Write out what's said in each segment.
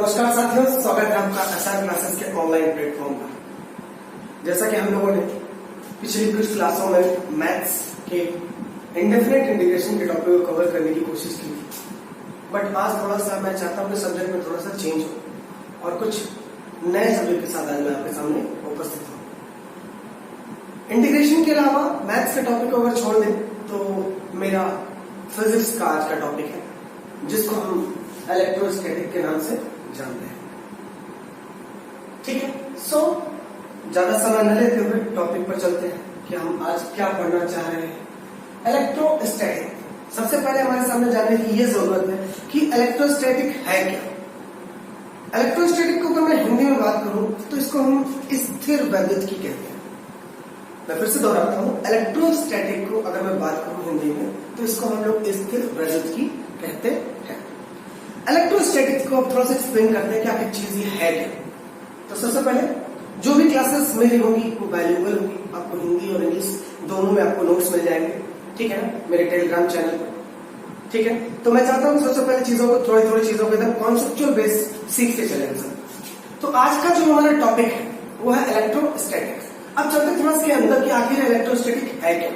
नमस्कार साथियों, स्वागत है आपका एसआर क्लासेस के ऑनलाइन प्लेटफॉर्म पर। जैसा कि हम लोगों ने पिछली कुछ क्लासों में मैथ्स के इंडेफिनिट इंटीग्रेशन के टॉपिक को कवर करने की कोशिश की थी, बट आज थोड़ा सा मैं चाहता हूं कि सब्जेक्ट में थोड़ा सा चेंज हो और कुछ नए सब्जेक्ट के साथ आज मैं आपके सामने उपस्थित हूं। इंटीग्रेशन के अलावा मैथ्स के टॉपिक को अगर छोड़ दें तो मेरा फिजिक्स का आज का टॉपिक है, जिसको हम इलेक्ट्रोस्टैटिक के नाम से जानते हैं। ठीक है, सो ज्यादा समय न लेते हुए टॉपिक पर चलते हैं कि हम आज क्या पढ़ना चाह रहे हैं। इलेक्ट्रोस्टैटिक, सबसे पहले हमारे सामने जानने की यह जरूरत है कि इलेक्ट्रोस्टैटिक है क्या। इलेक्ट्रोस्टैटिक को अगर मैं हिंदी में बात करूं तो इसको हम स्थिर वैद्युत की कहते हैं। मैं फिर से दोहराता हूं, इलेक्ट्रोस्टैटिक को अगर मैं बात करूं हिंदी में तो इसको हम लोग स्थिर वैद्युत की कहते हैं। इलेक्ट्रोस्टैटिक्स को अब थोड़ा सा एक्सप्लेन करते हैं कि आखिर चीज ये है क्या। तो सबसे पहले जो भी क्लासेस मेरी होंगी वो वैल्यूएबल होगी, आपको हिंदी और इंग्लिश दोनों में आपको नोट्स मिल जाएंगे, ठीक है ना, मेरे टेलीग्राम चैनल पर। ठीक है, तो मैं चाहता हूँ सबसे पहले चीजों को थोड़ी चीजों को एकदम कॉन्सेप्चुअल बेस सीखते चले सर। तो आज का जो हमारा टॉपिक है वो है इलेक्ट्रोस्टैटिक्स। अब चलते थोड़ा इसके अंदर कि आखिर इलेक्ट्रोस्टैटिक है क्या।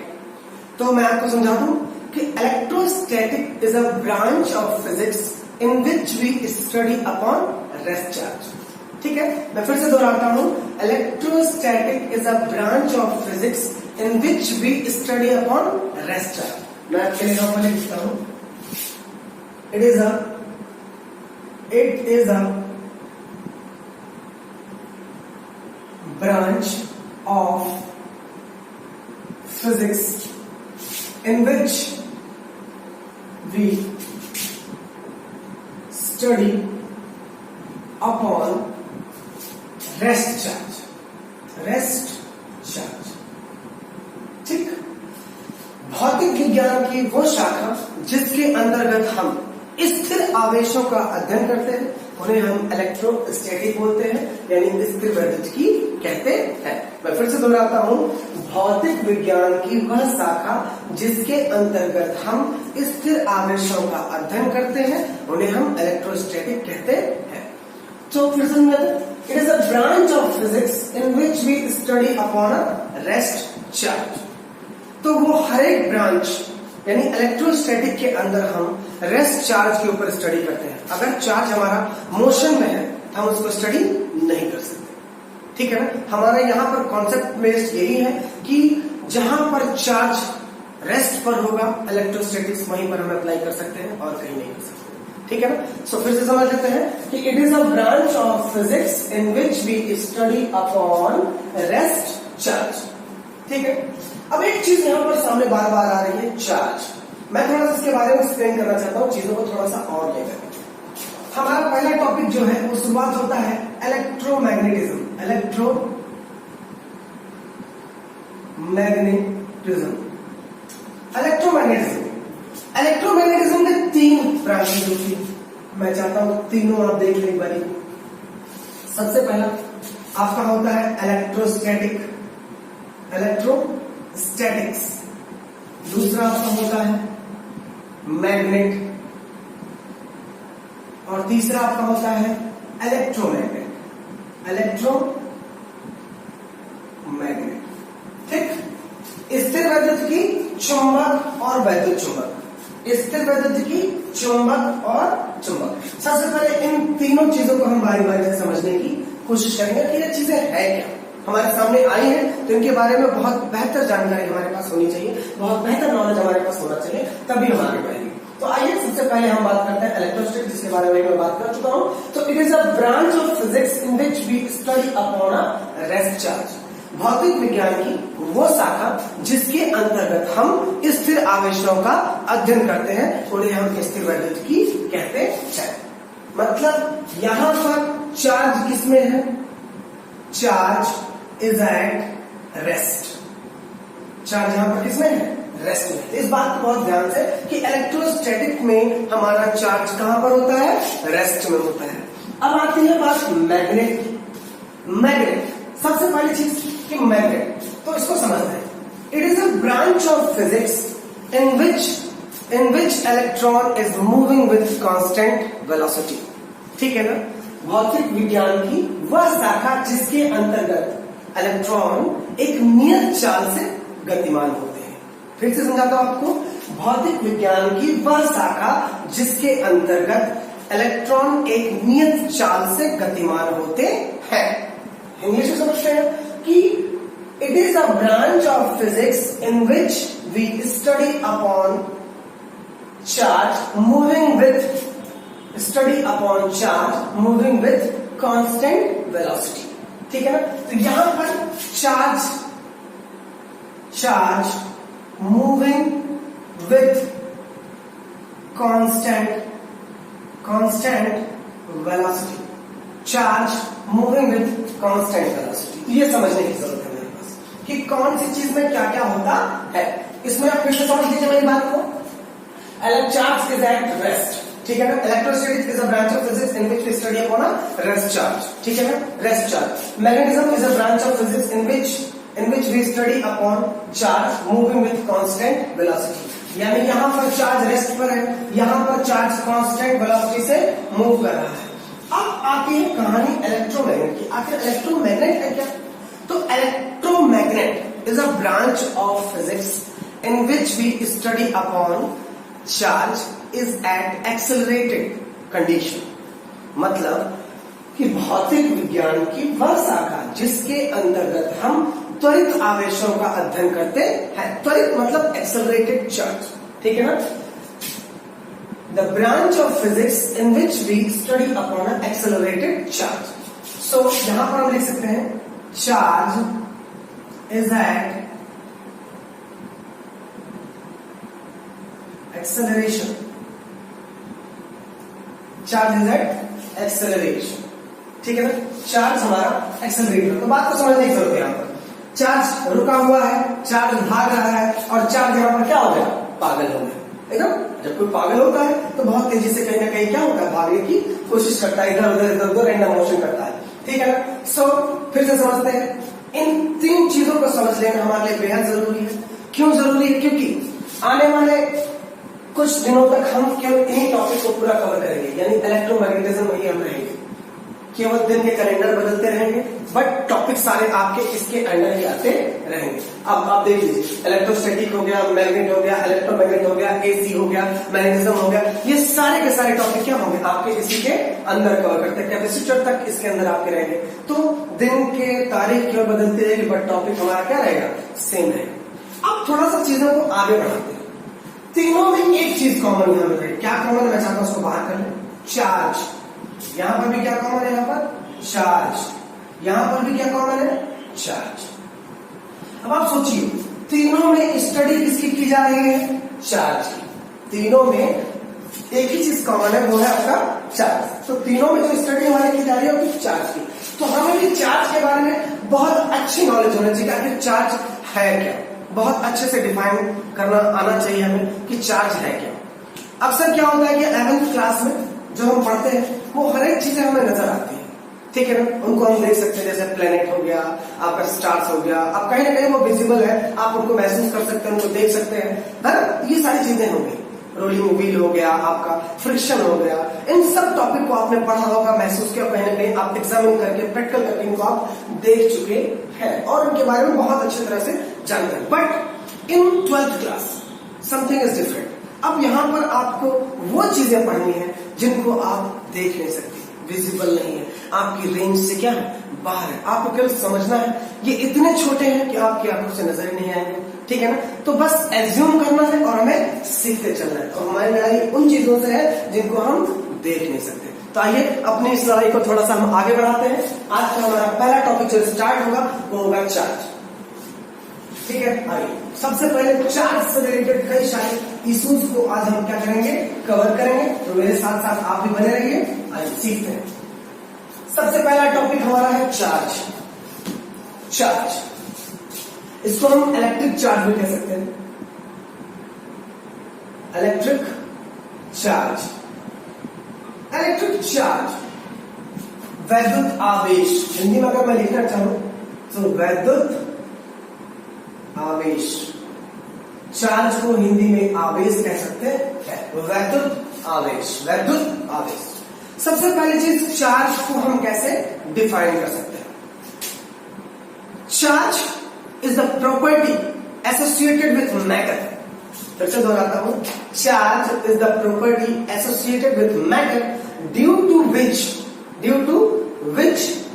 तो मैं आपको समझा दूं कि electrostatic is a branch of physics in which we study upon rest charge। ठीक है, मैं फिर से दोहराता हूं, electrostatic is a branch of physics in which we study upon rest charge। मैं आपके लिए यहाँ पर लिखता हूं, it is a branch of physics in which we study upon rest charge। ठीक, भौतिक विज्ञान की वो शाखा जिसके अंतर्गत हम स्थिर आवेशों का अध्ययन करते हैं उन्हें हम इलेक्ट्रोस्टैटिक बोलते हैं, यानी स्थिर वैद्युत की कहते हैं। मैं फिर से दोहराता हूं, भौतिक विज्ञान की वह शाखा जिसके अंतर्गत हम स्थिर आवेशों का अध्ययन करते हैं उन्हें हम इलेक्ट्रोस्टैटिक कहते हैं। तो फिर से it is a branch of physics in which we study upon a rest charge. तो वो हर एक ब्रांच यानी इलेक्ट्रोस्टैटिक के अंदर हम रेस्ट चार्ज के ऊपर स्टडी करते हैं। अगर चार्ज हमारा मोशन में है तो हम उसको स्टडी नहीं कर सकते, ठीक है ना। हमारा यहाँ पर कॉन्सेप्ट बेस्ड यही है कि जहां पर चार्ज रेस्ट पर होगा इलेक्ट्रोस्टैटिक्स वहीं पर हम अप्लाई कर सकते हैं और कहीं नहीं कर सकते, ठीक है ना। सो फिर से समझ लेते हैं कि it is a branch of physics in which we study upon rest charge. ठीक है, अब एक चीज यहां पर सामने बार बार आ रही है, चार्ज। मैं थोड़ा सा इसके बारे में एक्सप्लेन करना चाहता हूं, चीजों को थोड़ा सा और लेकर। हमारा पहला टॉपिक जो है वो शुरुआत होता है इलेक्ट्रोमैग्नेटिज्म। इलेक्ट्रोमैग्नेटिज्म के तीन ब्रांचेस होती है। मैं चाहता हूं तीनों आप देख लें बारी। सबसे पहला आपका होता है इलेक्ट्रोस्टैटिक्स, दूसरा आपका होता है मैग्नेट, और तीसरा आपका होता है इलेक्ट्रोमैग्नेट। ठीक, स्थिर वैद्युत की चुंबक और वैद्युत चुंबक, स्थिर वैद्युत की चुंबक और चुंबक। सबसे पहले इन तीनों चीजों को हम बारी बारी से समझने की कोशिश करेंगे कि ये चीजें है क्या, हमारे सामने आई है तो इनके बारे में बहुत बेहतर जानकारी हमारे पास होनी चाहिए, बहुत बेहतर नॉलेज हमारे पास होना चाहिए, तभी हम आगे बढ़ेंगे। तो आइए सबसे पहले हम बात करते हैं इलेक्ट्रोस्टैटिक, जिसके बारे में मैं बात कर चुका हूं। तो it is a branch of physics in which we study upon a rest charge. भौतिक विज्ञान की वो शाखा जिसके अंतर्गत हम स्थिर आवेशों का अध्ययन करते हैं उन्हें हम स्थिर वैद्युत की कहते हैं। मतलब यहां पर चार्ज किसमें है, charge is at rest. Charge यहां पर किसमें है, रेस्ट में। इस बात को बहुत ध्यान से कि इलेक्ट्रोस्टैटिक में हमारा चार्ज कहां पर होता है, रेस्ट में होता है। अब आती है बात मैग्नेट की। मैग्नेट सबसे पहली चीज कि मैग्नेट, तो इसको समझते हैं। It is a branch of physics in which electron is moving with constant velocity. ठीक है ना, भौतिक विज्ञान की वह शाखा जिसके अंतर्गत इलेक्ट्रॉन एक नियत चाल से गतिमान होते हैं। फिर से समझाता हूं आपको, भौतिक विज्ञान की वह शाखा जिसके अंतर्गत इलेक्ट्रॉन एक नियत चाल से गतिमान होते हैं। इंग्लिश में समझते हैं कि it is a branch of physics in which we study upon charge moving with constant velocity. ठीक है ना। तो यहां पर charge moving with constant velocity, charge moving with constant velocity, ये समझने की जरूरत है मेरे पास कि कौन सी चीज में क्या क्या होता है। इसमें आप फिर से समझ लीजिए मेरी बात को। चार्ज इज एट रेस्ट, ठीक है ना। Electrostatics is a branch of physics in which we study upon a rest charge, ठीक है ना, rest charge. Magnetism is a branch of physics in which we study upon charge moving with constant velocity. यानी यहां पर charge rest पर है, यहां पर चार्ज कांस्टेंट वेलोसिटी से मूव कर रहा है। अब आती है कहानी इलेक्ट्रोमैग्नेट की। आखिर इलेक्ट्रोमैग्नेट है क्या? तो electromagnet is a branch of physics in which we study upon charge is at accelerated condition. मतलब कि भौतिक विज्ञान की वह शाखा जिसके अंतर्गत हम त्वरित आवेशों का अध्ययन करते हैं। त्वरित मतलब एक्सेलरेटेड चार्ज, ठीक है ना। The branch of physics in which we study upon an accelerated charge. So यहां पर हम लिख सकते हैं charge is at acceleration, charge is at acceleration, ठीक है ना। चार्ज हमारा एक्सेलरेट, तो बात को समझने की जरूरत है। यहां पर चार्ज रुका हुआ है, चार्ज भाग रहा है, और चार्ज यहां पर क्या हो गया? पागल हो गया, एकदम। जब कोई पागल होता है तो बहुत तेजी से कहीं ना कहीं क्या होता है? भागने की कोशिश करता है, इधर उधर रैंडम मोशन करता है, ठीक है ना। सो फिर से समझते हैं। इन तीन चीजों को समझ लेना हमारे लिए बेहद जरूरी है। क्यों जरूरी है? क्योंकि आने वाले कुछ दिनों तक हम केवल इन्हीं टॉपिक को पूरा कवर करेंगे, यानी इलेक्ट्रोमैग्नेटिज्म में ही हम रहेंगे। केवल दिन के कैलेंडर बदलते रहेंगे, बट टॉपिक सारे आपके इसके अंडर ही आते रहेंगे। अब आप देख लीजिए, इलेक्ट्रोस्टैटिक हो गया, मैग्नेट हो गया, इलेक्ट्रोमैग्नेट हो गया, एसी हो गया, मैग्नेटिज्म हो गया, ये सारे के सारे टॉपिक क्या होंगे? आपके इसी के अंदर कवर करते हैं। कैपेसिटर तक इसके अंदर आपके रहेंगे। तो दिन के तारीख केवल बदलती रहेगी, बट टॉपिक हमारा क्या रहेगा? सेम रहेगा। अब थोड़ा सा चीजों को आगे बढ़ाते हैं। तीनों में एक चीज कॉमन यहां पर है। क्या कॉमन? मैं चाहता हूं उसको बाहर कर लें। चार्ज। यहां पर भी क्या कॉमन है? यहां पर चार्ज। यहां पर भी क्या कॉमन है? चार्ज। अब आप सोचिए, तीनों में स्टडी किसकी की जा रही है? चार्ज की। तीनों में एक ही चीज कॉमन है, वो है आपका चार्ज। तो तीनों में जो स्टडी हमारी की जा रही है वो चार्ज की। तो हमें भी चार्ज के बारे में बहुत अच्छी नॉलेज होनी चाहिए कि चार्ज है क्या। बहुत अच्छे से डिफाइन करना आना चाहिए हमें कि चार्ज है क्या। अक्सर क्या होता है कि 11th क्लास में जो हम पढ़ते हैं वो हर एक चीजें हमें नजर आती है, ठीक है ना। उनको हम देख सकते हैं, जैसे प्लेनेट हो गया, आपका स्टार्स हो गया। अब कहीं ना कहीं वो विजिबल है, आप उनको महसूस कर सकते हैं, उनको देख सकते हैं, है ना। ये सारी चीजें हो गई। रोलिंग व्हील हो गया, आपका फ्रिक्शन हो गया। इन सब टॉपिक को आपने पढ़ा होगा, महसूस किया, कहीं ना कहीं आप एग्जामिन करके प्रैक्टिकल करके इनको आप देख चुके हैं और उनके बारे में बहुत अच्छी तरह से जानते हैं। But in 12th class something is different. अब यहां पर आपको वो चीजें पढ़नी है जिनको आप देख नहीं सकते, विजिबल नहीं है, आपकी रेंज से क्या है? बाहर है। आपको केवल समझना है ये इतने छोटे हैं कि आपकी आंखों से नजर ही नहीं आएंगे, ठीक है ना। तो बस एज्यूम करना है और हमें सीखते चलना है। और हमारी लड़ाई उन चीजों से है जिनको हम देख नहीं सकते। तो आइए अपनी इस लड़ाई को थोड़ा सा हम आगे बढ़ाते हैं। आज का हमारा पहला टॉपिक जो स्टार्ट होगा वो होगा चार्ज, ठीक है। आइए सबसे पहले चार्ज से रिलेटेड कई सारे इश्यूज को आज हम क्या करेंगे? कवर करेंगे। तो मेरे साथ साथ आप भी बने रहिए, आइए सीखते हैं। सबसे पहला टॉपिक हमारा है चार्ज। चार्ज, इसको हम इलेक्ट्रिक चार्ज भी कह सकते हैं। इलेक्ट्रिक चार्ज, इलेक्ट्रिक चार्ज वैद्युत आवेश। हिंदी में अगर मैं लिखना चाहूं तो वैद्युत आवेश। चार्ज को हिंदी में आवेश कह सकते हैं, वैद्युत आवेश, वैद्युत आवेश। सबसे पहली चीज, चार्ज को हम कैसे डिफाइन कर सकते हैं? Charge is the property associated with matter. फिर से दोहराता हूं, charge is the property associated with matter due to which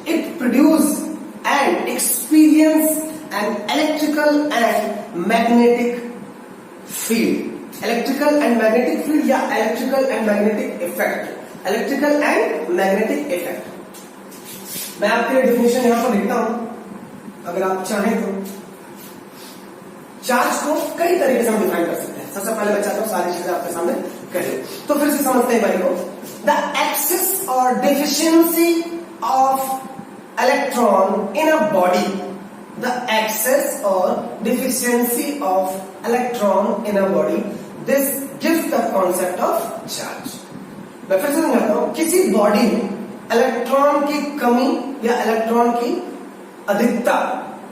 it produce and experience an electrical and magnetic field. Electrical and magnetic field या electrical and magnetic effect. Electrical and magnetic effect. मैं आपके लिए definition यहां पर लिखता हूं, अगर आप चाहें तो। चार्ज को कई तरीके से हम डिफाइन कर सकते हैं। सबसे पहले मैं चाहता हूं सारी चीजें आपके सामने करें, तो फिर से समझते हैं भाई को। द एक्सेस और deficiency of electron in a body. The excess और deficiency of electron in a body, this gives the concept of charge. मैं फिर से समझाता हूं, किसी बॉडी में इलेक्ट्रॉन की कमी या इलेक्ट्रॉन की अधिकता,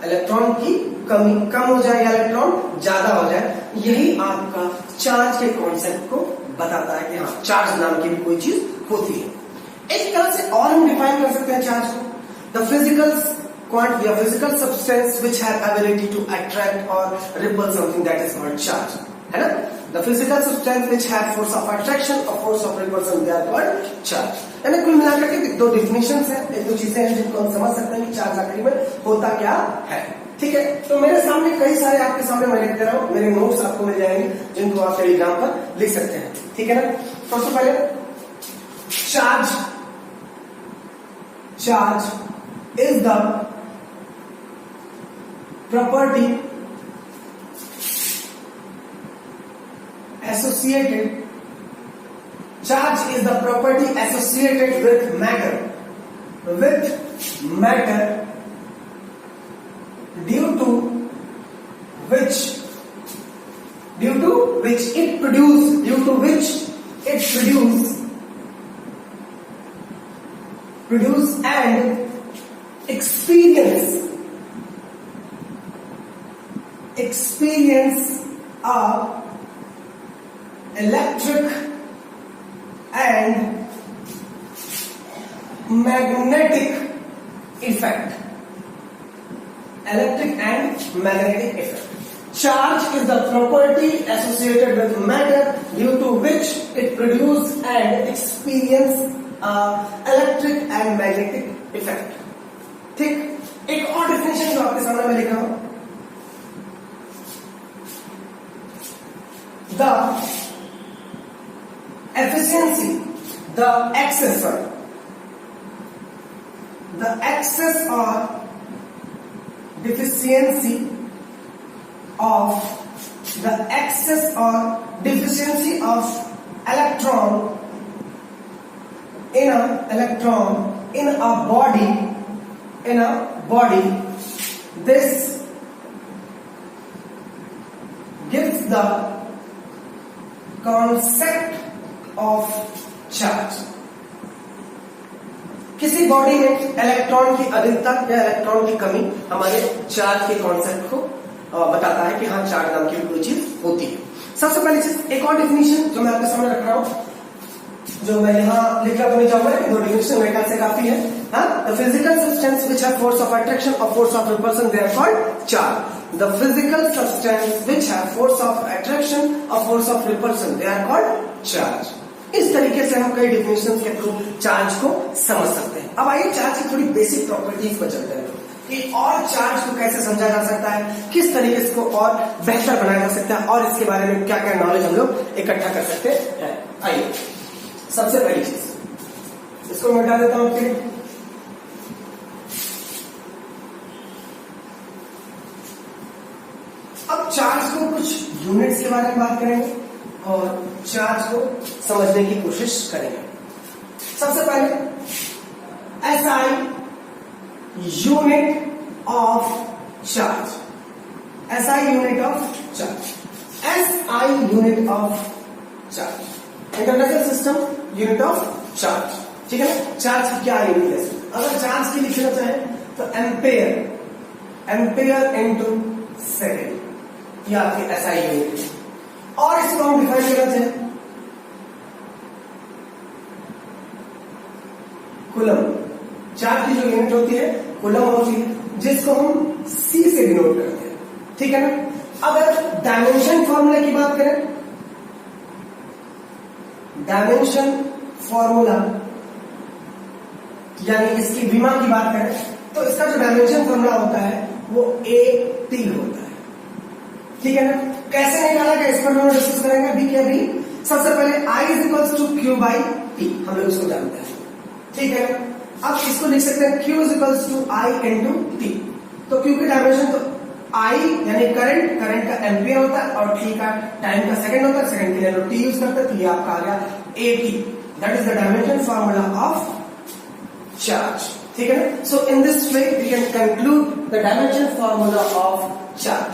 इलेक्ट्रॉन की कमी, कम हो जाए या इलेक्ट्रॉन ज्यादा हो जाए, यही आपका चार्ज के कॉन्सेप्ट को बताता है कि हाँ, चार्ज नाम की भी कोई चीज होती है। एक तरह से और हम डिफाइन कर सकते हैं चार्ज को, द फिजिकल क्वांटिटी या physical substance which have ability to attract और repel something, that is called charge, है ना। The physical substance which have force of attraction और force of repulsion, they are called charge. यानी कुल मिलाकर के दो डिफिनेशंस हैं, एक दो चीजें हैं जिनको हम समझ सकते हैं कि चार्ज आखिर में होता क्या है। ठीक है, तो मेरे सामने कई सारे आपके सामने मैं लिख दे रहा हूं, मेरे नोट्स आपको मिल जाएंगे जिनको आप टेलीग्राम पर लिख सकते हैं। ठीक है ना। सबसे पहले charge is the property associated, charge is the property associated with matter due to which it produce and experience a electric and magnetic effect. Electric and magnetic effect. Charge is the property associated with matter due to which it produces and experience electric and magnetic effect. ठीक, एक और definition जो आपके सामने मैं लिख रहा हूं, the efficiency, the excess or deficiency of electron in a body, this gives the concept of charge। किसी बॉडी में इलेक्ट्रॉन की अधिकता या इलेक्ट्रॉन की कमी हमारे चार्ज के कॉन्सेप्ट को बताता है कि हाँ, चार्ज नाम की कोई चीज होती है। सबसे पहली चीज, एक और डेफिनेशन जो मैं आपके सामने रख रहा हूं, जो मैं यहाँ लिखना तो नहीं चाहूंगा, दो डेफिनेशन मेरे ख्याल से काफी है। The physical substance which have force of attraction और force of repulsion, they are called charge. The physical substance which have force of attraction or force of repulsion, they are called charge। इस तरीके से हम कई definition के through charge को समझ सकते हैं। अब आइए चार्ज की थोड़ी बेसिक प्रॉपर्टीज पर चलते हैं कि और चार्ज को कैसे समझा जा सकता है, किस तरीके से इसको और बेहतर बनाया जा सकता है और इसके बारे में क्या क्या नॉलेज हम लोग इकट्ठा कर सकते हैं। आइए, सबसे पहली चीज इसको मैं हटा देता हूं आपके लिए। अब चार्ज को कुछ यूनिट्स के बारे में बात करेंगे और चार्ज को समझने की कोशिश करेंगे। सबसे पहले SI unit of charge, SI unit of charge, SI unit of charge, international system unit of charge. ठीक है ना। चार्ज की क्या यूनिट है? अगर चार्ज की लिखना चाहे तो एम्पेयर इनटू सेकेंड, ये आपकी SI यूनिट है। और इसको हम डिफाइन करना चाहें कूलम। चार्ज की जो यूनिट होती है कूलम होती है, जिसको हम C से डिनोट करते हैं, ठीक है ना। अगर डायमेंशन फॉर्मूला की बात करें, डायमेंशन फॉर्मूला यानी इसकी विमा की बात करें तो इसका जो डायमेंशन फॉर्मूला होता है वो AT होता है, ठीक है ना। कैसे निकाला गया इस पर हम डिस्कस करेंगे अभी के अभी। सबसे पहले I is equals to Q by T, हम लोग इसको जानते हैं, ठीक है ना। अब इसको लिख सकते हैं Q is equals to I into T। तो Q की डायमेंशन तो I यानी करंट का एम्पियर होता है और T का टाइम का सेकंड होता है, सेकंड के लिए T यूज करते हैं, तो ये आपका आ गया AT, that is the dimension formula of charge, ठीक है ना। So in this way we can conclude the dimension formula of charge,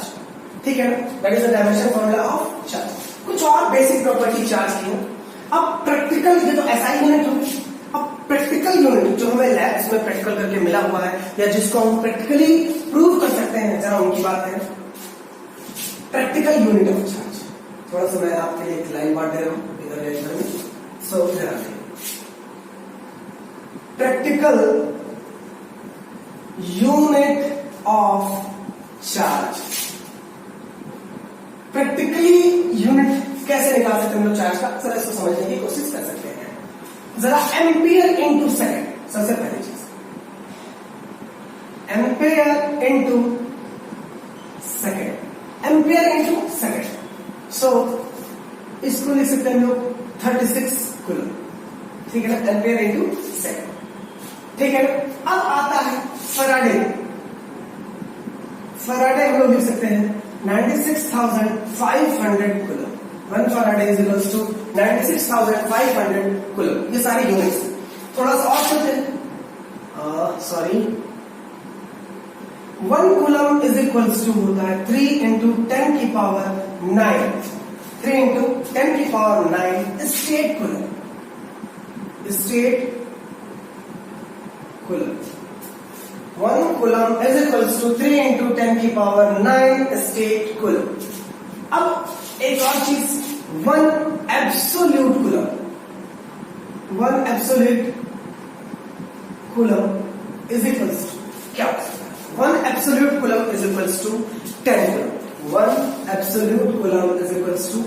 ठीक है ना, that is the dimension formula of charge. कुछ और बेसिक प्रॉपर्टी चार्ज की है। अब प्रैक्टिकल, ये तो SI यूनिट होगी, अब प्रैक्टिकल यूनिट जो हमें लैब्स में प्रैक्टिकल करके मिला हुआ है या जिसको हम प्रैक्टिकली प्रूव कर सकते हैं, जरा उनकी बात करें। प्रैक्टिकल यूनिट ऑफ चार्ज, थोड़ा सा मैं आपके लिए एक लाइन बांट दे रहा हूं इधर इधर में। सो इधर आते, practical unit of charge. Practically unit कैसे निकाल सकते हैं हम लोग चार्ज का, जरा इसको समझने की कोशिश कर सकते हैं। जरा एम्पियर इंटू सेकेंड, सबसे पहली चीज ampere into second, ampere into second. So इसको लिख सकते हैं हम लोग 36 कूलम, ठीक है ना, एम्पियर इंटू सेकेंड, ठीक है ना। अब आता है फैराडे, फैराडे हम लोग लिख सकते हैं 96,500 coulomb. 1 Faraday is equals to 96,500 coulomb. ये सारी यूनिट्स। थोड़ा सा और चलते हैं, sorry, 1 coulomb is equals to होता है 3 इंटू 10 की पावर 9, 3 इंटू 10 की power 9 stat coulomb, stat coulomb. 1 coulomb is equals to 3 into 10 की पावर 9 स्टेट कूलम। अब एक और चीज, 1 absolute coulomb, 1 absolute coulomb is equals to क्या, 1 absolute coulomb is equals to 10 coulomb. 1 absolute coulomb is equals to,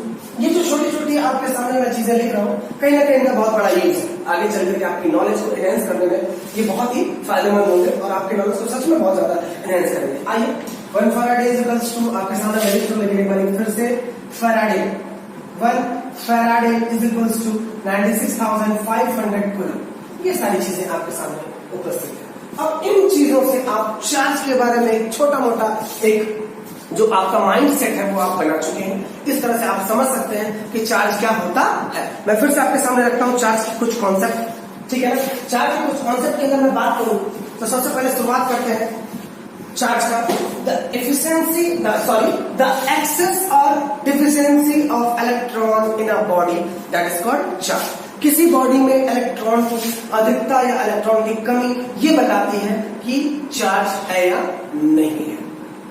ये जो छोटी छोटी आपके सामने मैं चीजें लिख रहा हूं, कहीं ना कहीं इनका बहुत बड़ा यूज है। आगे चल करके आपकी नॉलेज को एनहेंस करने में ये बहुत ही फायदेमंद होंगे और आपके नॉलेज को सच में बहुत ज्यादा एनहेंस करेंगे। आइए, 1 फैराडे इज इक्वल्स टू, आपके सामने मैं लिख रहा हूं एक बार फिर से, Faraday, 1 Faraday is equals to 96,500 coulomb. ये सारी चीजें आपके सामने उपस्थित है। अब इन चीजों से आप चार्ज के बारे में एक छोटा मोटा एक जो आपका माइंड सेट है वो आप बना चुके हैं। इस तरह से आप समझ सकते हैं कि चार्ज क्या होता है। मैं फिर से आपके सामने रखता हूं चार्ज की कुछ कॉन्सेप्ट, ठीक है ना। चार्ज के कुछ कॉन्सेप्ट की अगर मैं बात करूं तो सबसे पहले शुरुआत करते हैं चार्ज का। द एफिशिएंसी, द एक्सेस और deficiency of electron in a body, that is called charge. किसी बॉडी में इलेक्ट्रॉन की अधिकता या इलेक्ट्रॉन की कमी ये बताती है कि चार्ज है या नहीं है,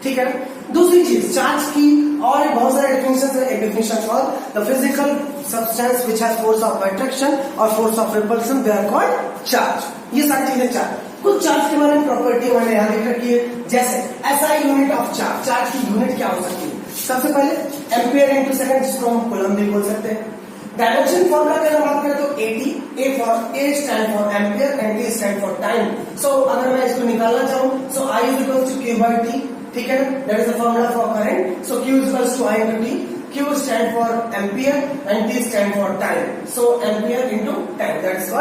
ठीक है ना। दूसरी चीज, चार्ज की और बहुत सारे डेफिनेशन है। एक डेफिनेशन और, the physical substance which has force of attraction और force of repulsion, they are called charge. ये सारी चीजें चार्ज। कुछ चार्ज के बारे में प्रॉपर्टी मैंने यहाँ लिख रखी है, जैसे SI unit of charge. Charge की यूनिट क्या हो सकती है, सबसे पहले एम्पियर इंटू सेकेंड, जिसको हम कूलम भी बोल सकते हैं। डायमेंशन फॉर्मूला की अगर बात करें तो AT, A stand for ampere and T stand for time. So अगर मैं इसको निकालना चाहूं, so I is equal to K by T, ठीक है ना, that is the formula for current. So Q is equal to I into T, Q stand for ampere and T stand for time. So ampere into time, that is the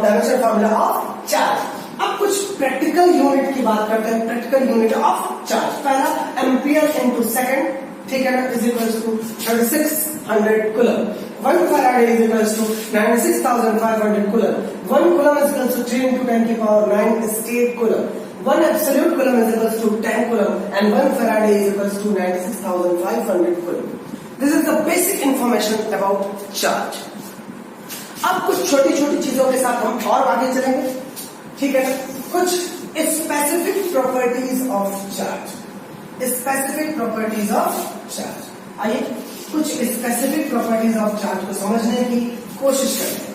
dimension formula of charge. अब कुछ practical unit की बात करते हैं, practical unit of charge. पहला ampere into second, ठीक है ना, is equal to 3600 coulomb. 1 Faraday is equal to 96,500 coulomb. 1 coulomb is equal to 3 into 10 की power 9 stat coulomb. 1 absolute coulomb is equals to 10 coulomb and 1 Faraday is equals to 96,500 coulomb. This is the basic information about charge. अब कुछ छोटी छोटी चीजों के साथ हम और आगे चलेंगे, ठीक है ना। कुछ specific properties of charge, specific properties of charge. आइए कुछ स्पेसिफिक प्रॉपर्टीज ऑफ चार्ज को समझने की कोशिश करते हैं।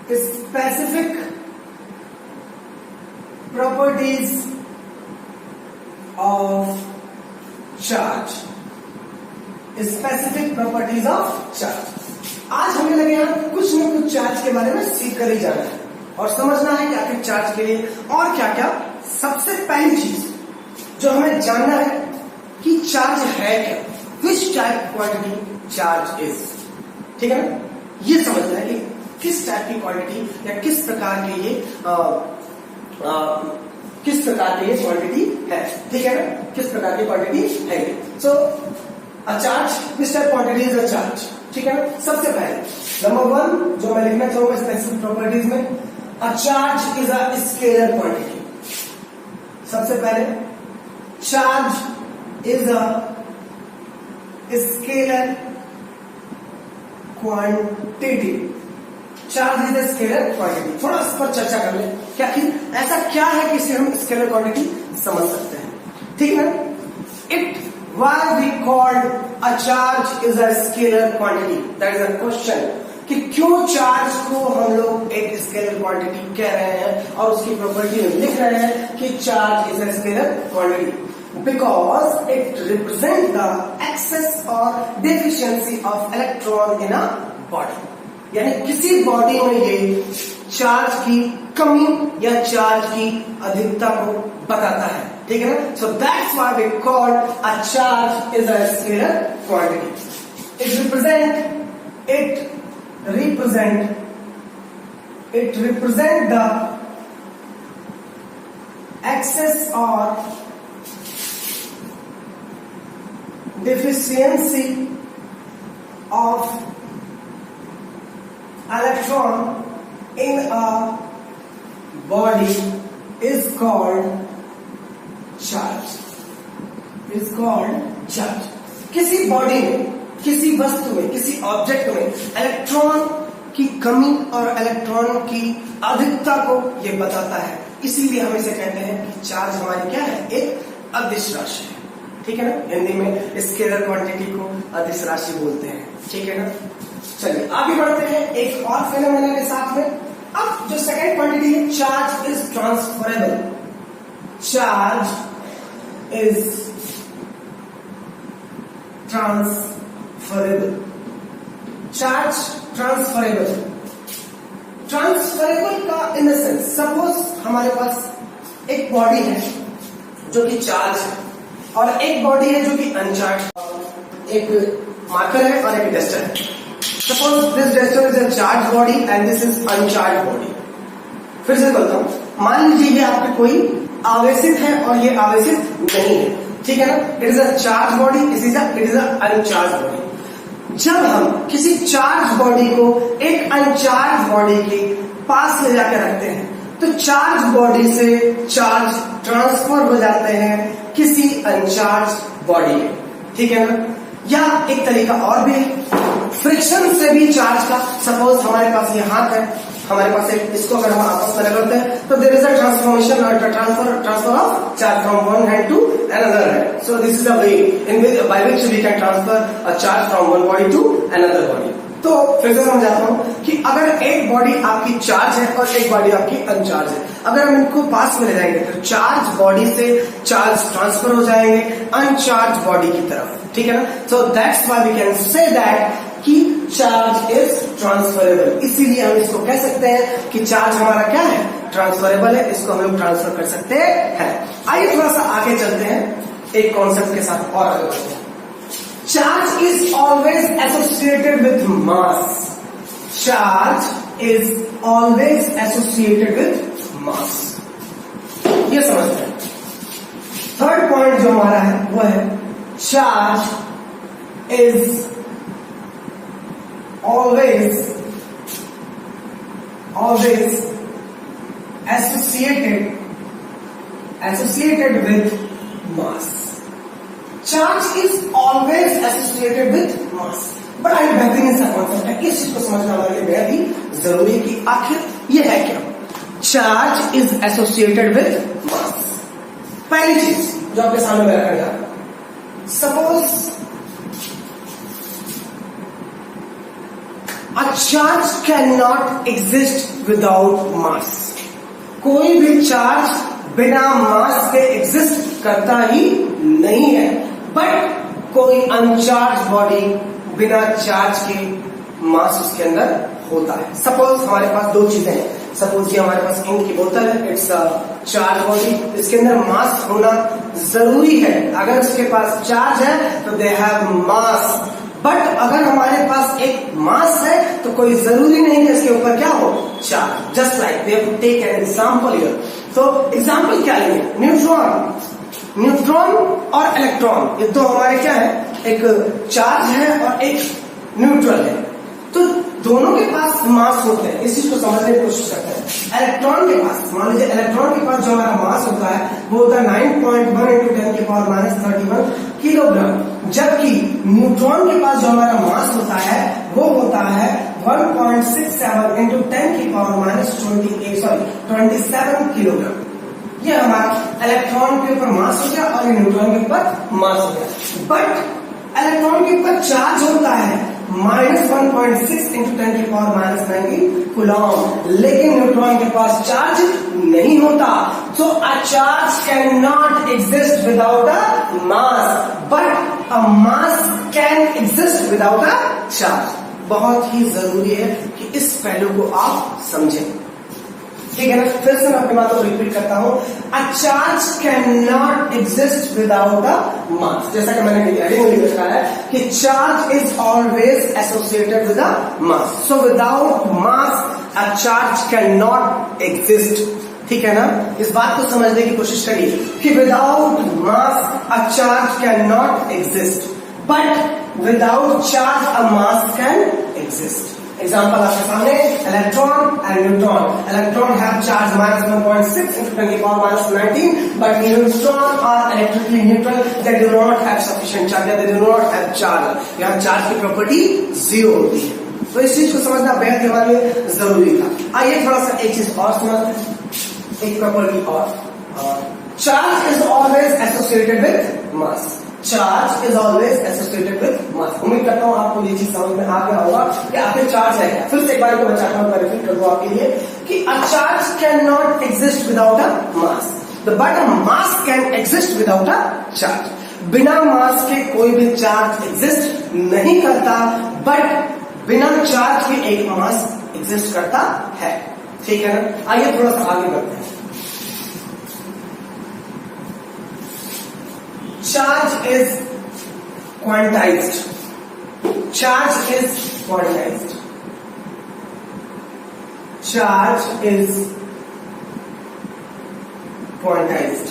specific properties of charge, specific properties of charge. आज हमें लगे यार कुछ न कुछ चार्ज के बारे में सीख कर ही जाना है और समझना है कि आखिर चार्ज के लिए और क्या क्या। सबसे पहली चीज जो हमें जानना है कि चार्ज है क्या, which type quantity charge is, ठीक है ना। ये समझना है कि किस टाइप की क्वांटिटी या किस प्रकार के ये क्वांटिटी है, ठीक है ना, किस प्रकार की क्वांटिटी है। So a charge, this type quantity is a charge, ठीक है ना। सबसे पहले नंबर 1 जो मैं लिखना चाहूंगा स्पेसिफिक प्रॉपर्टीज में, अ charge is a scalar quantity. सबसे पहले charge is a scalar quantity, charge is a scalar quantity. थोड़ा इस पर चर्चा कर ले, क्या ऐसा क्या है कि इसे हम स्केलर क्वांटिटी समझ सकते हैं, ठीक है ना। Why we called a charge is a scalar quantity? That is a question. कि क्यों चार्ज को हम लोग एक स्केलर क्वांटिटी कह रहे हैं और उसकी प्रॉपर्टी में लिख रहे हैं कि charge is a scalar quantity because it represent the excess और deficiency of electron in a body. यानी किसी बॉडी में ये चार्ज की कमी या चार्ज की अधिकता को बताता है, ठीक है ना। So that's why we call a charge is a scalar quantity. it represent the excess or deficiency of electron in a body is called charge, is called charge. किसी बॉडी में, किसी वस्तु में, किसी ऑब्जेक्ट में इलेक्ट्रॉन की कमी और इलेक्ट्रॉन की अधिकता को यह बताता है, इसीलिए हम इसे कहते हैं कि चार्ज हमारी क्या है, एक अदिश राशि है, ठीक है ना। हिंदी में स्केलर क्वांटिटी को अदिश राशि बोलते हैं, ठीक है ना। चलिए आगे बढ़ते हैं एक और फेनोमेना के साथ में। अब जो सेकेंड क्वांटिटी है, charge is transferable. Charge is transferable. Charge transferable. Transferable का in the sense, suppose हमारे पास एक बॉडी है जो कि चार्ज है और एक बॉडी है जो कि अनचार्ज। एक मार्कर है और एक डस्टर है। Suppose this duster is a charged body and this is uncharged body. फिर से बोलता हूँ, मान लीजिए ये आपके कोई आवेशित है और ये आवेशित नहीं है, ठीक है ना। It is a charge body, it is a uncharged body. जब हम किसी चार्ज बॉडी को एक अनचार्ज बॉडी के पास ले जाकर रखते हैं तो चार्ज बॉडी से चार्ज ट्रांसफर हो जाते हैं किसी अनचार्ज बॉडी में, ठीक है ना। या एक तरीका और भी है, फ्रिक्शन से भी चार्ज का। सपोज हमारे पास ये हाथ है, हमारे पास एक, इसको अगर हम आपस में लगाते हैं तो देयर इज अ ट्रांसफॉर्मेशन और transfer of charge from one hand to another hand. So this is a way in by which we can transfer a charge from one body to another body. तो फिर से समझाता हूं कि अगर एक body आपकी चार्ज है और एक बॉडी आपकी अनचार्ज है, अगर हम इनको पास में ले जाएंगे तो चार्ज बॉडी से चार्ज ट्रांसफर हो जाएंगे अनचार्ज बॉडी की तरफ, ठीक है ना। So that's why we can say that कि चार्ज इज ट्रांसफरेबल। इसीलिए हम इसको कह सकते हैं कि चार्ज हमारा क्या है, ट्रांसफरेबल है, इसको हम लोग ट्रांसफर कर सकते हैं। आइए थोड़ा सा आगे चलते हैं एक कॉन्सेप्ट के साथ और आगे बढ़ते हैं। Charge is always associated with mass. Charge is always associated with mass, ये समझते हैं। थर्ड पॉइंट जो हमारा है वो है charge is always associated with mass. Charge is always associated with mass. बड़ा ही बेहतरीन सा कॉन्सेप्ट है, इस चीज को समझना हमारे लिए बेहद ही जरूरी है कि आखिर ये है क्या। Charge is associated with mass. पहली चीज जो आपके सामने मैं रखा जा, suppose A charge cannot exist without mass. कोई भी चार्ज बिना मास के एग्जिस्ट करता ही नहीं है, बट कोई अनचार्ज बॉडी बिना चार्ज के मास उसके अंदर होता है. सपोज हमारे पास दो चीजें हैं. सपोज ये हमारे पास इंक की बोतल है, इट्स अ चार्ज बॉडी. इसके अंदर मास होना जरूरी है. अगर उसके पास चार्ज है तो दे हैव मास. बट अगर हमारे पास एक मास है तो कोई जरूरी नहीं है इसके ऊपर क्या हो, charge. Just like we have to take an example here. तो एग्जांपल क्या लेंगे? न्यूट्रॉन. न्यूट्रॉन और इलेक्ट्रॉन ये दो हमारे क्या है, एक चार्ज है और एक न्यूट्रल है. तो दोनों के पास मास होते हैं. इस चीज को समझने की कोशिश करते हैं. इलेक्ट्रॉन के पास, मान लीजिए इलेक्ट्रॉन के पास जो हमारा मास होता है वो होता है 9.1 into 10 की पावर -31 किलोग्राम. जबकि न्यूट्रॉन के पास जो हमारा मास होता है वो होता है 1.67 into 10 की पावर -27 किलोग्राम. ये हमारा इलेक्ट्रॉन के ऊपर मास हो गया और न्यूट्रॉन के ऊपर मास हो गया. बट इलेक्ट्रॉन के ऊपर चार्ज होता है -1.6 into 10 की पावर -19 कूलॉम. लेकिन न्यूट्रॉन के पास चार्ज नहीं होता. So a charge can not exist without a mass, but a mass can exist without a charge. बहुत ही जरूरी है कि इस पहलू को आप समझें. ठीक है ना? फिर से मैं अपनी बातों को रिपीट करता हूं. A charge can not exist without a mass. जैसा कि मैंने हेडिंग में लिखा है कि charge is always associated with a mass. So without mass a charge can not exist. ठीक है ना? इस बात को समझने की कोशिश करिए कि without mass a charge can not exist, but without charge a mass can exist. Example आपके सामने, electron and neutron. Electron have charge -1.6 into 10 की power -19, but neutron are electrically neutral. They do not have sufficient charge, they do not have charge. यहाँ charge की property 0 होती है. तो इस चीज को समझना बेहद ही हमारे लिए जरूरी था. आइए थोड़ा सा एक चीज और समझते हैं, एक प्रॉपर्टी और. Charge is always associated with mass. Charge is always associated with mass. उम्मीद करता हूं आपको ये चीज समझ में आ गया होगा कि आखिर चार्ज है क्या. फिर से एक बार को मैं चाहता हूं रिपीट कर दूं आपके लिए कि अ charge can not exist without a mass, but a mass can exist without a charge. बिना मास के कोई भी चार्ज एग्जिस्ट नहीं करता, बट बिना चार्ज के एक मास एग्जिस्ट करता है. ठीक है ना? आइए थोड़ा सा आगे बढ़ते हैं. Charge is quantized. Charge is quantized. Charge is quantized.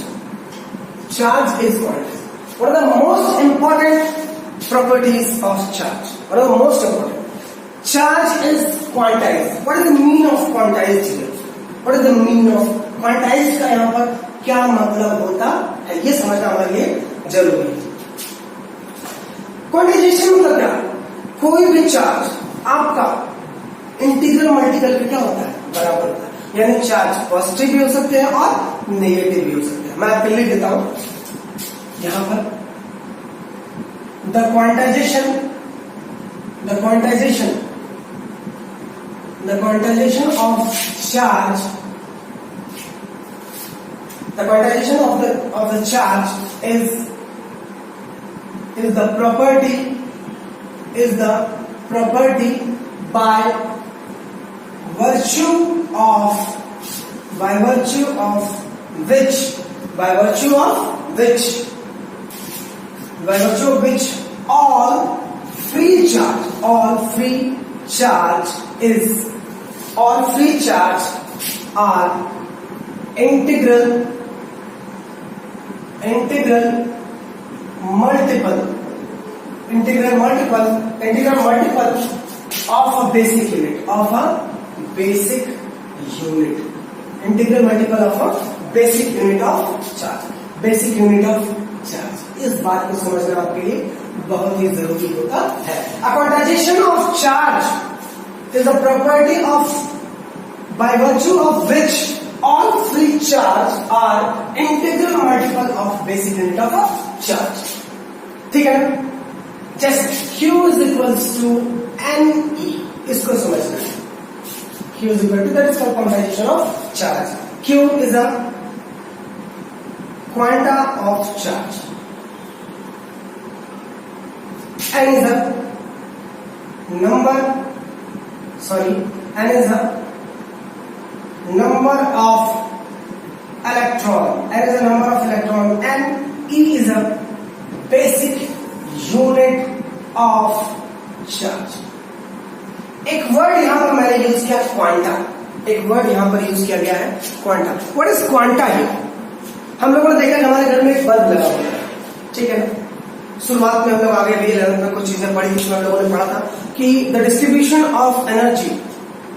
Charge is quantized. What are the most important properties of charge? What are the most important? Charge is quantized. What is the meaning of quantized here? What is the meaning of quantized का यहाँ पर क्या मतलब होता है, ये समझना हमारे लिए जरूरी है. क्वांटाइजेशन मतलब क्या? कोई भी चार्ज आपका इंटीग्रल मल्टीपल पे क्या होता है, बराबर होता है. यानी चार्ज पॉजिटिव भी हो सकते हैं और नेगेटिव भी हो सकते हैं. मैं आपको लिख देता हूं यहां पर. The quantization of charge, the quantization of the charge is the property by virtue of which all free charge are integral multiple of a basic unit. Integral multiple of a basic unit of charge. इस बात को समझना आपके लिए बहुत ही जरूरी होता है. A quantization of charge is a property by virtue of which all free charge are integral multiple of basic unit of a charge. ठीक है ना? जैसे Q is equals to NE. इसको समझना है। Q is equal to, that is called quantization of charge. Q is a quanta of charge. N is a number of electron. N is a number of electron, and E is a basic unit of charge. एक word यहां पर मैंने use किया quanta, एक word यहां पर use किया गया है quanta. What is quanta here? हम लोगों ने देखा कि हमारे घर में एक बल्ब लगा हुआ है, ठीक है ना। शुरुआत में हम लोग आगे भी 11th में कुछ चीजें पढ़ी, जिसमें हम लोगों ने पढ़ा था कि the distribution of energy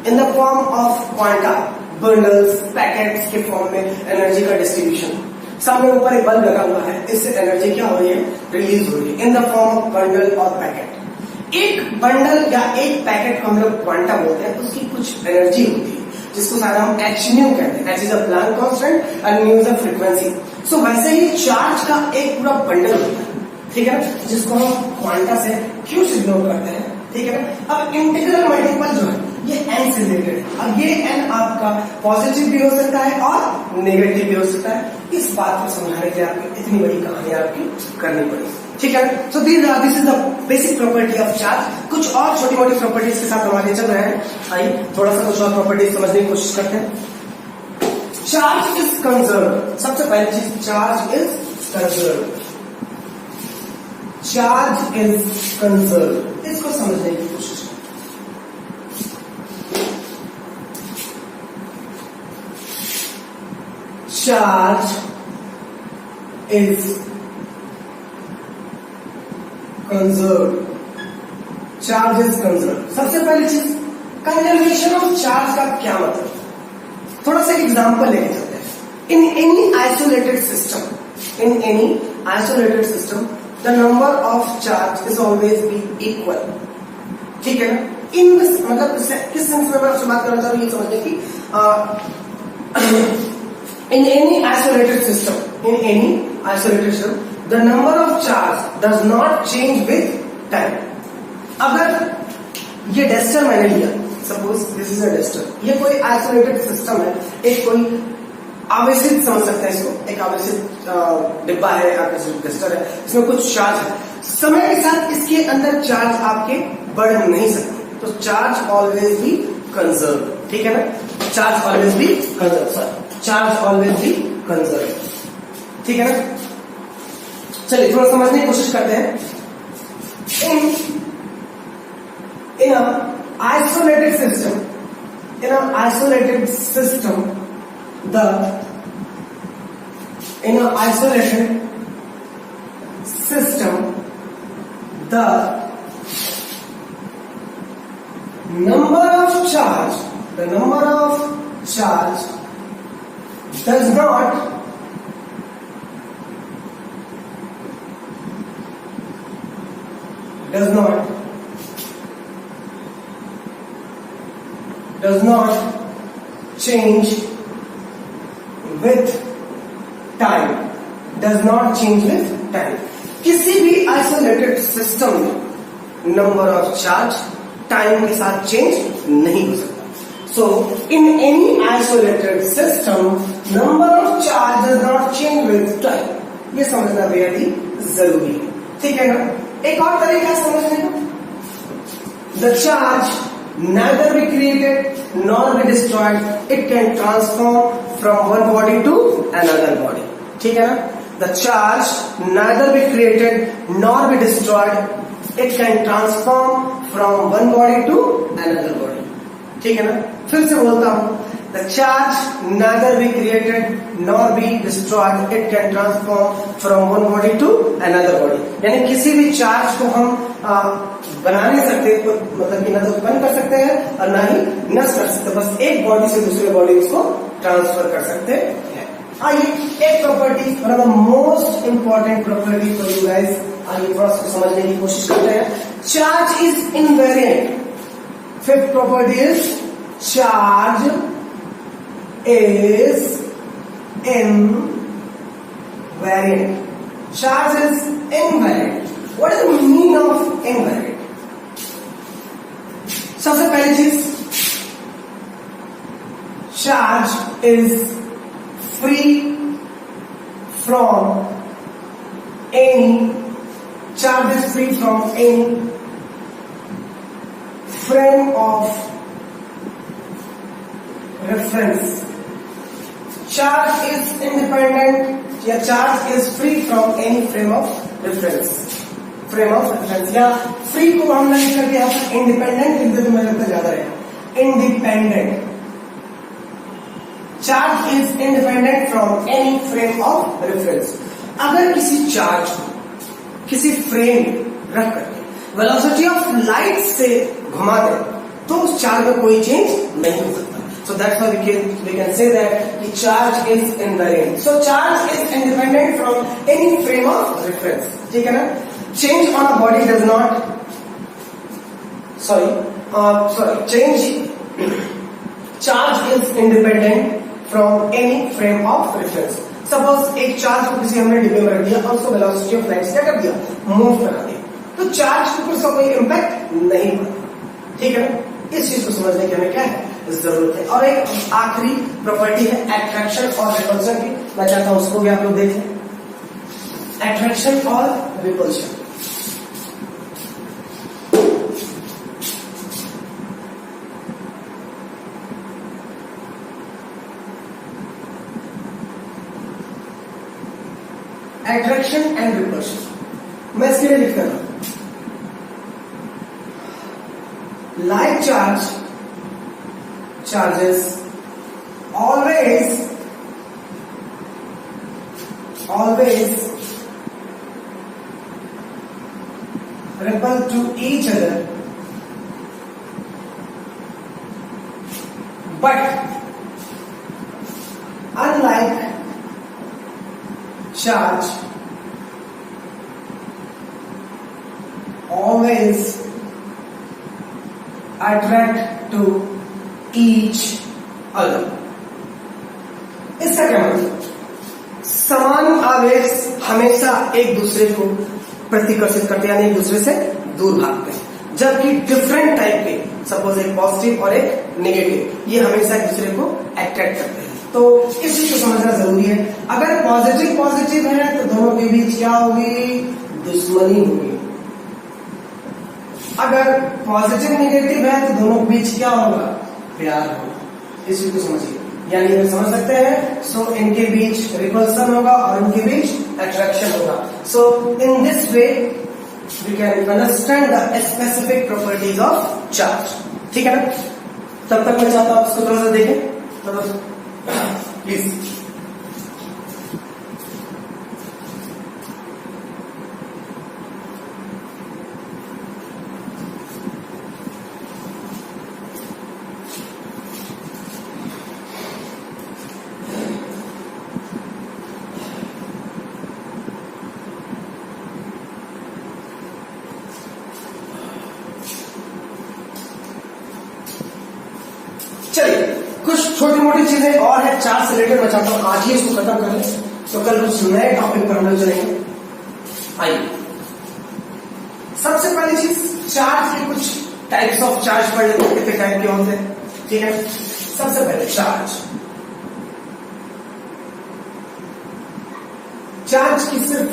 in the form of quanta, bundles, packets के फॉर्म में एनर्जी का डिस्ट्रीब्यूशन। सामने ऊपर एक बल्ब लगा हुआ है, इससे एनर्जी क्या हो रही है? रिलीज हो रही है in the form of bundle और पैकेट। एक बंडल या एक पैकेट को हम लोग क्वांटा बोलते हैं, उसकी कुछ एनर्जी होती है जिसको शायद हम एच न्यू कहते हैं। H is a Planck constant and nu is a frequency. So वैसे ही चार्ज का एक पूरा बंडल होता है, ठीक है ना, जिसको हम क्वांटा से क्यू से डिनोट करते हैं, ठीक है ना। अब इंटीग्रल मल्टीपल जो है ये एन से रिलेटेड है। अब ये एन आपका पॉजिटिव भी हो सकता है और नेगेटिव भी हो सकता है। इस बात को समझाने के लिए आपको इतनी बड़ी कहानी आपकी करनी पड़ी, ठीक है। सो this is the basic property of charge. कुछ और छोटी मोटी प्रॉपर्टीज के साथ हम आगे चल रहे हैं। आइए थोड़ा सा कुछ और प्रॉपर्टीज समझने की कोशिश करते हैं। Charge is conserve. सबसे पहली चीज, charge is conserve. Charge is conserve, इसको समझने की कोशिश करें। Charge is conserve. Charge is conserve. सबसे पहली चीज, कंजर्वेशन ऑफ चार्ज का क्या मतलब? थोड़ा सा एग्जांपल लेके चलते हैं। इन any isolated system the number of charge is always be equal, ठीक है ना। इन दिस मतलब किस सेंस में मैं आपसे बात करना चाह रहा हूं, ये समझने की। इन any isolated system the number of charge does not change with time. अगर ये डेस्टर मैंने लिया, सपोज दिस इज अ डेस्टर, ये कोई आइसोलेटेड सिस्टम है, एक कोई आवेशित समझ सकते हैं इसको, एक आवेशित डिब्बा है, आवेशित डेस्टर है, इसमें कुछ चार्ज है। समय के साथ इसके अंदर चार्ज आपके बढ़ नहीं सकते, तो चार्ज ऑलवेज बी कंजर्व, ठीक है ना। चार्ज ऑलवेज बी कंजर्व, ठीक है ना। चलिए थोड़ा समझने की कोशिश करते हैं। इन isolated system the number of charge does not change with time. किसी भी आइसोलेटेड सिस्टम में नंबर ऑफ चार्ज टाइम के साथ चेंज नहीं हो सकता। So in any isolated system number of charge does not change with time. ये समझना बेहद ही जरूरी है, ठीक है ना। एक और तरीका समझने का, the charge neither be created nor be destroyed, it can transform from one body to another body, ठीक है ना। The charge neither be created nor be destroyed, it can transform from one body to another body, ठीक है ना। फिर से बोलता हूं, the charge neither be created nor be destroyed, it can transform from one body to another body। यानी किसी भी चार्ज को हम बना नहीं सकते, मतलब कि ना तो उत्पन्न कर सकते हैं और ना ही नष्ट कर सकते, बस एक बॉडी से दूसरे बॉडी उसको ट्रांसफर कर सकते हैं। आइए एक property, one of the most important property for you guys, आइए थोड़ा सा समझने की कोशिश करते हैं। Charge is invariant. Fifth property is charge is invariant. Charge is invariant. What is the meaning of invariant? सबसे पहली चीज, charge is free from any, charge is free from any frame of reference. Charge is independent या charge is free from any frame of reference. Frame of reference या free को हम लिख करके यहां पर इंडिपेंडेंट लिख देते, मुझे लगता है ज्यादा रहेगा. Independent, charge is independent from any frame of reference. अगर किसी चार्ज को किसी फ्रेम रख करके वेलोसिटी ऑफ लाइट से घुमा दे तो उस चार्ज में कोई चेंज नहीं हो सकता. So that's why we can say that the charge is invariant. So charge is independent from any frame of reference. ठीक है ना? Change on a body does not. Charge is independent from any frame of reference. Suppose एक charge को किसी हमने डिब्बे में रख दिया और उसको वेलोसिटी ऑफ लाइट से क्या कर दिया, मूव करा दिया, तो चार्ज के ऊपर कोई इम्पैक्ट नहीं पड़ता. ठीक है ना? इस चीज को समझने की हमें क्या है जरूरत है. और एक आखिरी प्रॉपर्टी है अट्रैक्शन और रिपल्शन की, मैं चाहता हूं उसको भी आप लोग देखें. अट्रैक्शन और रिपल्शन. अट्रैक्शन एंड रिपल्शन मैं इसके लिए लिखता हूं. Like charges always repel to each other, but unlike charge always attract to each other. इसका क्या मतलब? समान आवेश हमेशा एक दूसरे को प्रतिकर्षित करते हैं, यानी एक दूसरे से दूर भागते हैं, जबकि डिफरेंट टाइप के, सपोज एक पॉजिटिव और एक नेगेटिव, ये हमेशा एक दूसरे को अट्रैक्ट करते हैं. तो इस चीज को समझना जरूरी है. अगर पॉजिटिव पॉजिटिव है तो दोनों के बीच क्या होगी, दुश्मनी होगी. अगर पॉजिटिव नेगेटिव है तो दोनों के बीच क्या होगा, प्यार होगा. इस चीज को समझिए, यानी हम समझ सकते हैं. सो इनके बीच रिपल्सन होगा और इनके बीच अट्रैक्शन होगा. So in this way we can understand the specific properties of charge. ठीक है ना? तब तक मैं चाहता हूं इसको थोड़ा सा देखें प्लीज. चलिए कुछ छोटी मोटी चीजें और है चार्ज से रिलेटेड, मैं चाहता हूं आज ही इसको खत्म कर लें, तो कल कुछ नए टॉपिक पर हम लोग चलेंगे. आइए, सबसे पहली चीज, चार्ज के कुछ टाइप्स ऑफ चार्ज पढ़ लेते हैं, कितने टाइप के होते हैं. ठीक है, सबसे पहले चार्ज की सिर्फ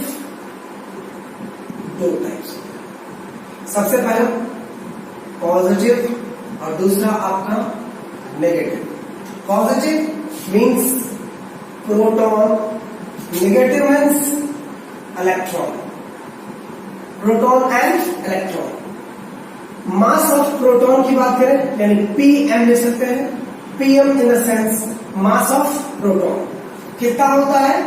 दो टाइप्स. सबसे पहले पॉजिटिव और दूसरा आपका negative. Positive means proton, negative means electron. Proton and electron. Mass of proton की बात करें यानी पीएम ले सकते हैं. PM in the sense mass of proton कितना होता है,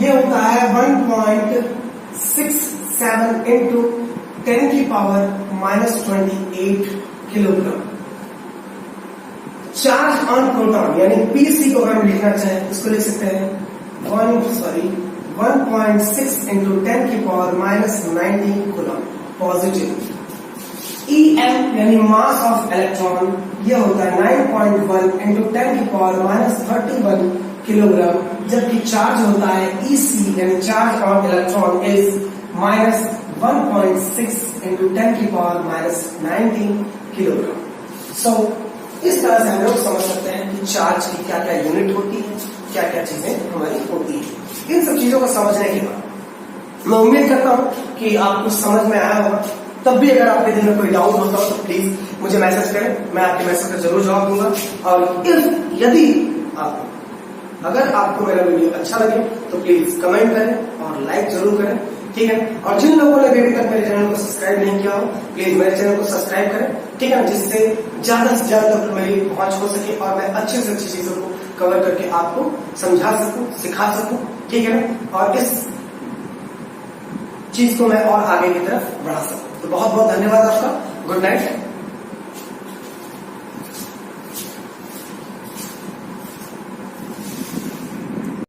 ये होता है 1.67 इंटू 10 की power -28 kilogram. Charge on proton यानी पीसी को अगर हम लिखना चाहें इसको लिख सकते हैं 1.6 इंटू 10 की पावर -19 कूलम पॉजिटिव. EM यानी मास ऑफ इलेक्ट्रॉन ये होता है 9.1 इंटू 10 की पावर -31 किलोग्राम, जबकि चार्ज होता है EC यानी charge on electron is -1.6 into 10 की पावर -19 किलोग्राम. सो इस तरह से हम लोग समझ सकते हैं कि चार्ज की क्या क्या यूनिट होती है, क्या क्या चीजें हमारी होती है। इन सब चीजों को समझने के बाद मैं उम्मीद करता हूं कि आपको समझ में आया होगा। तब भी अगर आपके दिल में कोई डाउट होता हो तो प्लीज मुझे मैसेज करें, मैं आपके मैसेज का जरूर जवाब दूंगा। और यदि अगर आपको मेरा वीडियो अच्छा लगे तो प्लीज कमेंट करें और लाइक जरूर करें, ठीक है। और जिन लोगों ने अभी तक मेरे चैनल को सब्सक्राइब नहीं किया हो प्लीज मेरे चैनल को सब्सक्राइब करें, ठीक है, जिससे ज्यादा से ज्यादा तक मेरी पहुंच हो सके और मैं अच्छे से अच्छी चीजों को कवर करके आपको समझा सकूं, सिखा सकूं, ठीक है ना, और इस चीज को मैं और आगे की तरफ बढ़ा सकूं। तो बहुत बहुत धन्यवाद आपका। Good night.